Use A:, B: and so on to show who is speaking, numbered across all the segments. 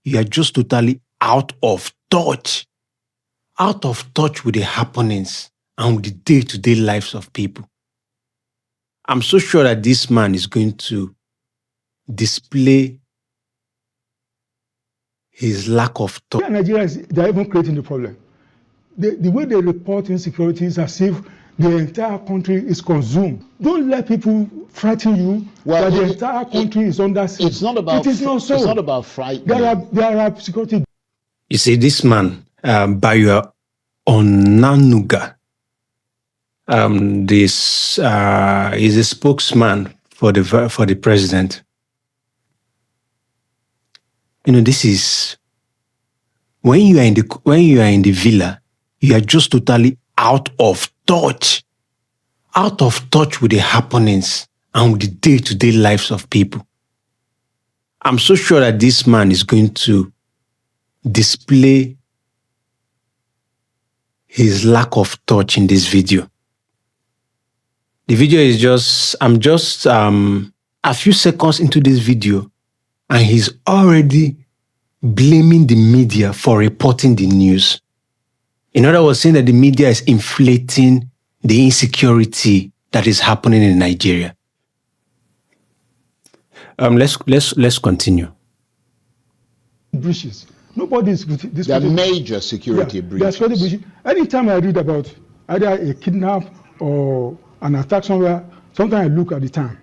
A: you are just totally out of touch with the happenings and with the day-to-day lives of people. I'm so sure that this man is going to display his lack of touch.
B: Nigerians, they're even creating the problem. The way they report insecurity is as if the entire country is consumed. Don't let people frighten you that the entire country is under siege.
C: It's not about.
B: It is not so.
C: It's not about frightening.
B: There are security.
A: You see, this man, Bayo Onanuga, this is a spokesman for the president. You know, this is when you are in the villa, you are just totally out of touch with the happenings and with the day-to-day lives of people. I'm so sure that this man is going to display his lack of touch in this video. The video is I'm just a few seconds into this video, and he's already blaming the media for reporting the news. In other words, saying that the media is inflating the insecurity that is happening in Nigeria. Let's continue.
B: Breaches. Nobody is this.
C: There are major security breaches.
B: There are breaches. Anytime I read about either a kidnap or an attack somewhere, sometimes I look at the time.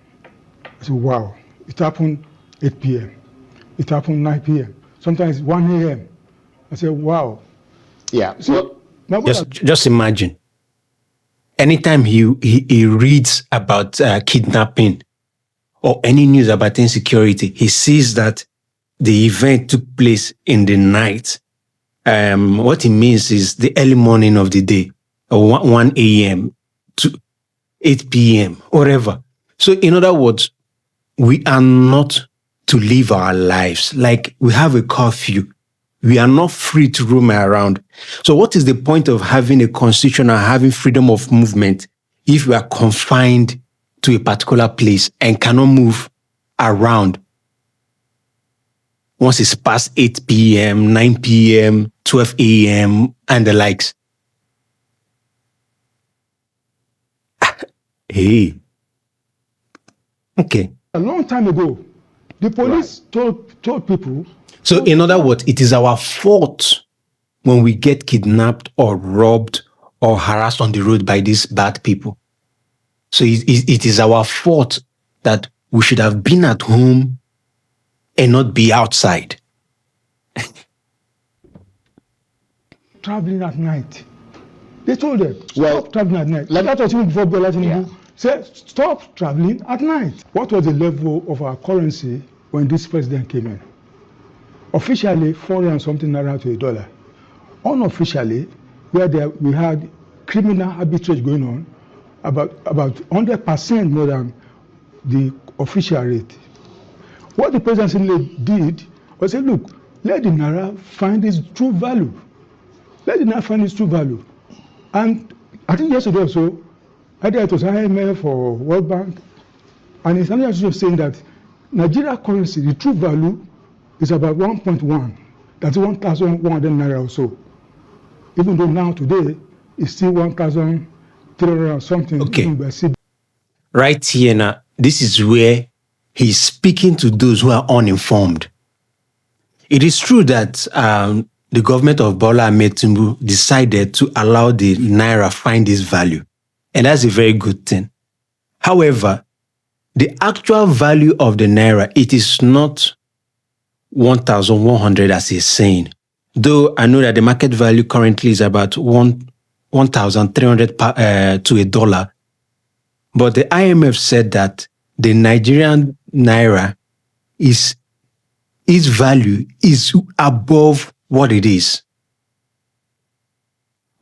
B: I say, wow, it happened 8 p.m. It happened 9 p.m. Sometimes 1 a.m. I say, wow.
C: Yeah.
B: So,
A: just imagine. Anytime he reads about kidnapping or any news about insecurity, he sees that the event took place in the night. What it means is the early morning of the day, or 1 a.m. to 8 p.m., whatever. So in other words, we are not to live our lives like we have a curfew. We are not free to roam around. So what is the point of having a constitution or having freedom of movement if we are confined to a particular place and cannot move around once it's past 8 p.m., 9 p.m., 12 a.m., and the likes? Hey. Okay.
B: A long time ago, the police told people.
A: So in other words, it is our fault when we get kidnapped or robbed or harassed on the road by these bad people. So it is our fault that we should have been at home and not be outside.
B: Traveling at night. They told them, stop traveling at night. That was even before Bola Tinubu said, stop traveling at night. What was the level of our currency when this president came in? Officially, 400 and something naira to $1. Unofficially, we had criminal arbitrage going on, about 100% more than the official rate. What the president did was say, look, let the naira find its true value. Let the naira find its true value. And I think yesterday also, either it was IMF or World Bank, and it's also saying that Nigeria currency, the true value, is about 1.1. That's 1,100 naira or so. Even though now today it's still 1,300 or something.
A: Okay. Right here now, this is where he's speaking to those who are uninformed. It is true that the government of Bola Ahmed Tinubu decided to allow the naira find its value, and that's a very good thing. However, the actual value of the naira, it is not 1,100 as he's saying. Though I know that the market value currently is about 1,300 to $1. But the IMF said that the Nigerian naira its value is above what it is.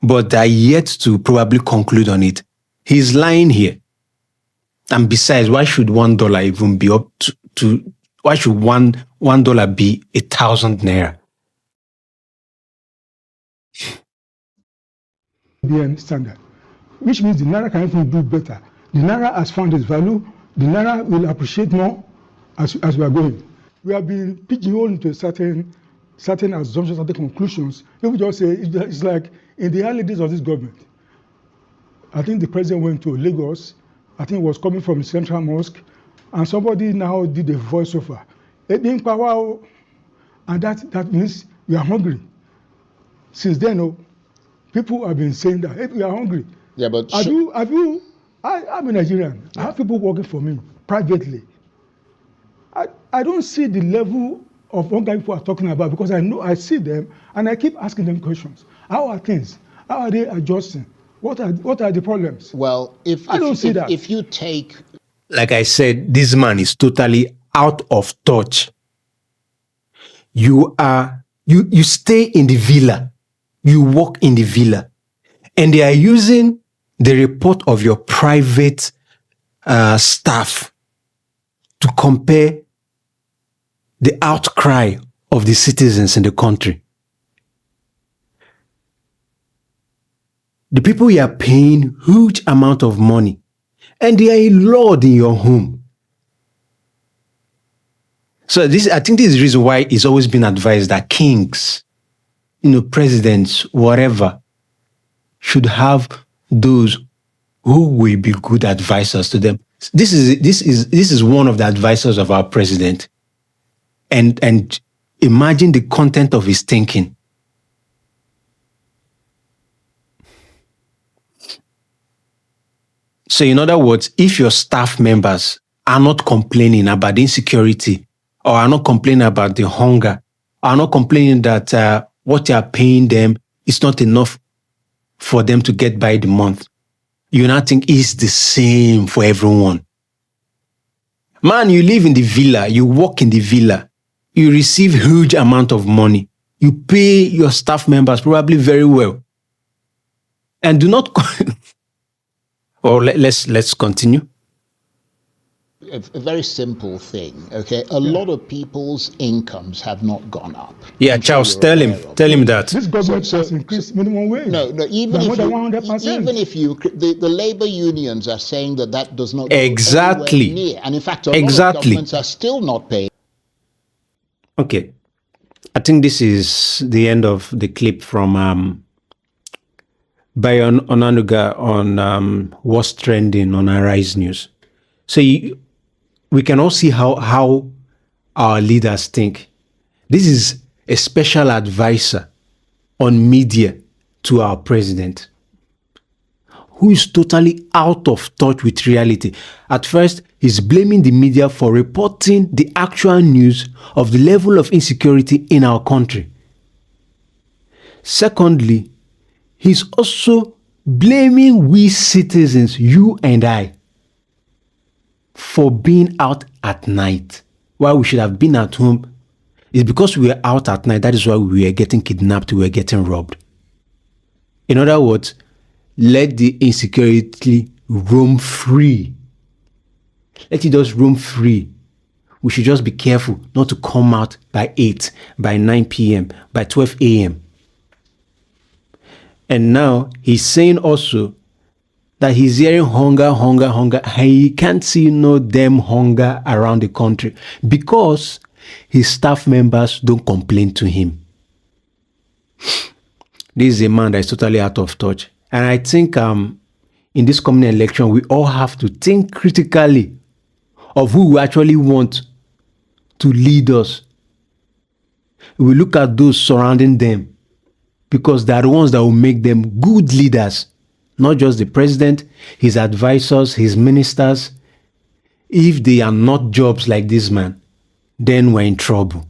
A: But they're yet to probably conclude on it. He's lying here. And besides, why should $1 even be up to why should $1 be 1,000 naira?
B: BN standard, which means the naira can even do better. The naira has found its value. The naira will appreciate more as we are going. We have been pigeonholed into a certain certain assumptions, certain conclusions. People just say it's like in the early days of this government. I think the president went to Lagos. I think it was coming from the Central Mosque, and somebody now did a voiceover. And that means we are hungry. Since then, people have been saying that, hey, we are hungry.
C: Yeah, but
B: I'm a Nigerian. Yeah. I have people working for me privately. I don't see the level of hunger people are talking about, because I see them and I keep asking them questions. How are things? How are they adjusting? What are the problems?
C: Well, if you take,
A: like I said, this man is totally out of touch. You stay in the villa, you work in the villa, and they are using the report of your private staff to compare the outcry of the citizens in the country. The people you are paying huge amount of money, and they are a lord in your home. So I think this is the reason why it's always been advised that kings, presidents, whatever, should have those who will be good advisors to them. This is one of the advisors of our president. And imagine the content of his thinking. So in other words, if your staff members are not complaining about the insecurity, or are not complaining about the hunger, are not complaining that what you are paying them is not enough for them to get by the month, you now think it's the same for everyone. Man, you live in the villa, you work in the villa, you receive huge amount of money, you pay your staff members probably very well. And do not... Well, let's continue.
C: A very simple thing, okay? A lot of people's incomes have not gone up.
A: Yeah, Charles, tell him that.
B: This government has increased minimum wage.
C: No, even if the labor unions are saying that does not go
A: exactly
C: near. And in fact, a lot of governments are still not paying.
A: Okay, I think this is the end of the clip from Bayo Onanuga on what's trending on Arise News. So we can all see how our leaders think. This is a special advisor on media to our president, who is totally out of touch with reality. At first, he's blaming the media for reporting the actual news of the level of insecurity in our country. Secondly, he's also blaming we citizens, you and I, for being out at night while we should have been at home. It's because we were out at night. That is why we were getting kidnapped, we were getting robbed. In other words, let the insecurity roam free. Let it just roam free. We should just be careful not to come out by 8, by 9 p.m., by 12 a.m. And now he's saying also that he's hearing hunger. He can't see no damn hunger around the country because his staff members don't complain to him. This is a man that is totally out of touch. And I think in this coming election, we all have to think critically of who we actually want to lead us. We look at those surrounding them, because they are the ones that will make them good leaders, not just the president, his advisors, his ministers. If they are not jobs like this man, then we're in trouble.